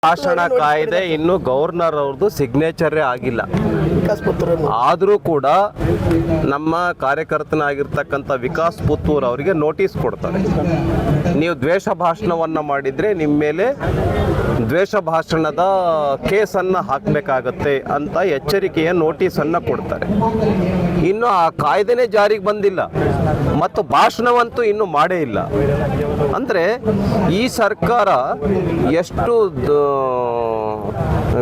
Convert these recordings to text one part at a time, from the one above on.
ಭಾಷಣ ಕಾಯ್ದೆ ಇನ್ನು ಗವರ್ನರ್ ಅವ್ರದ್ದು ಸಿಗ್ನೇಚರೇ ಆಗಿಲ್ಲ. ಆದರೂ ಕೂಡ ನಮ್ಮ ಕಾರ್ಯಕರ್ತನಾಗಿರ್ತಕ್ಕಂಥ ವಿಕಾಸ್ ಪುತ್ತೂರ್ ಅವರಿಗೆ ನೋಟಿಸ್ ಕೊಡ್ತಾರೆ. ನೀವು ದ್ವೇಷ ಭಾಷಣವನ್ನು ಮಾಡಿದರೆ ನಿಮ್ಮ ಮೇಲೆ ದ್ವೇಷ ಭಾಷಣದ ಕೇಸನ್ನು ಹಾಕಬೇಕಾಗತ್ತೆ ಅಂತ ಎಚ್ಚರಿಕೆಯ ನೋಟಿಸನ್ನು ಕೊಡ್ತಾರೆ. ಇನ್ನು ಆ ಕಾಯ್ದೆನೇ ಜಾರಿಗೆ ಬಂದಿಲ್ಲ ಮತ್ತು ಭಾಷಣವಂತೂ ಇನ್ನೂ ಮಾಡೇ ಇಲ್ಲ. ಅಂದರೆ ಈ ಸರ್ಕಾರ ಎಷ್ಟು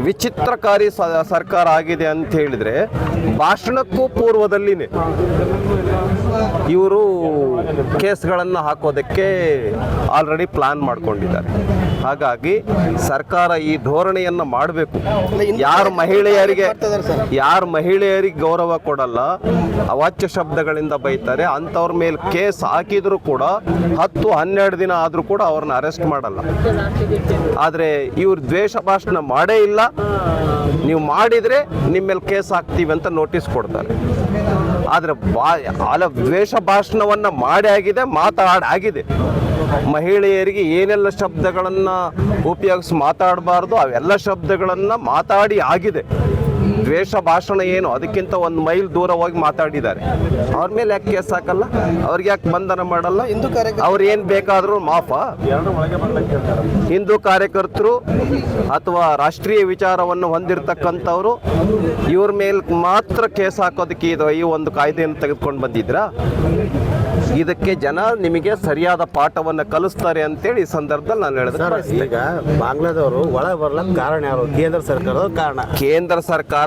ವಿಚಿತ್ರಕಾರಿ ಸರ್ಕಾರ ಆಗಿದೆ ಅಂತ ಹೇಳಿದರೆ, ಭಾಷಣಕ್ಕೂ ಪೂರ್ವದಲ್ಲಿನೇ ಇವರು ಕೇಸ್ಗಳನ್ನು ಹಾಕೋದಕ್ಕೆ ಆಲ್ರೆಡಿ ಪ್ಲಾನ್ ಮಾಡ್ಕೊಂಡಿದ್ದಾರೆ. ಹಾಗಾಗಿ ಸರ್ಕಾರ ಈ ಧೋರಣೆಯನ್ನು ಮಾಡಬೇಕು. ಯಾರು ಮಹಿಳೆಯರಿಗೆ ಗೌರವ ಕೊಡಲ್ಲ, ಅವಾಚ್ಯ ಶಬ್ದಗಳಿಂದ ಬೈತಾರೆ, ಅಂಥವ್ರ ಮೇಲೆ ಕೇಸ್ ಹಾಕಿದರೂ ಕೂಡ 10-12 ದಿನ ಆದರೂ ಕೂಡ ಅವ್ರನ್ನ ಅರೆಸ್ಟ್ ಮಾಡಲ್ಲ. ಆದರೆ ಇವ್ರು ದ್ವೇಷ ಭಾಷಣ ಮಾಡೇ ಇಲ್ಲ, ನೀವು ಮಾಡಿದರೆ ನಿಮ್ಮ ಮೇಲೆ ಕೇಸ್ ಹಾಕ್ತೀವಿ ಅಂತ ನೋಟಿಸ್ ಕೊಡ್ತಾರೆ. ಆದರೆ ದ್ವೇಷ ಭಾಷಣವನ್ನು ಮಾಡಿ ಆಗಿದೆ, ಮಾತಾಡಾಗಿದೆ. ಮಹಿಳೆಯರಿಗೆ ಏನೆಲ್ಲ ಶಬ್ದಗಳನ್ನು ಉಪಯೋಗಿಸಿ ಮಾತಾಡಬಾರ್ದು ಅವೆಲ್ಲ ಶಬ್ದಗಳನ್ನು ಮಾತಾಡಿ ಆಗಿದೆ. ದ್ವೇಷ ಭಾಷಣ ಏನು, ಅದಕ್ಕಿಂತ 1 ಮೈಲ್ ದೂರ ಹೋಗಿ ಮಾತಾಡಿದ್ದಾರೆ. ಅವ್ರ ಮೇಲೆ ಯಾಕೆ ಕೇಸ್ ಹಾಕಲ್ಲ? ಅವ್ರಿಗೆ ಯಾಕೆ ಬಂಧನ ಮಾಡಲ್ಲ? ಅವ್ರು ಏನು ಬೇಕಾದರೂ ಮಾಫಾ? ಹಿಂದೂ ಕಾರ್ಯಕರ್ತರು ಅಥವಾ ರಾಷ್ಟ್ರೀಯ ವಿಚಾರವನ್ನು ಹೊಂದಿರತಕ್ಕಂಥವ್ರು ಇವ್ರ ಮೇಲೆ ಮಾತ್ರ ಕೇಸ್ ಹಾಕೋದಕ್ಕೆ ಈ ಒಂದು ಕಾಯ್ದೆಯನ್ನು ತೆಗೆದುಕೊಂಡು ಬಂದಿದ್ರಾ? ಇದಕ್ಕೆ ಜನ ನಿಮಗೆ ಸರಿಯಾದ ಪಾಠವನ್ನು ಕಲಿಸ್ತಾರೆ ಅಂತೇಳಿ ಈ ಸಂದರ್ಭದಲ್ಲಿ ನಾನು ಹೇಳಿದ್ರೆ, ಈಗ ಬಾಂಗ್ಲಾದವರು ಒಳ ಬರ್ಲಕ್ಕೆ ಕಾರಣ ಯಾರು? ಕೇಂದ್ರ ಸರ್ಕಾರದ ಕಾರಣ. ಕೇಂದ್ರ ಸರ್ಕಾರ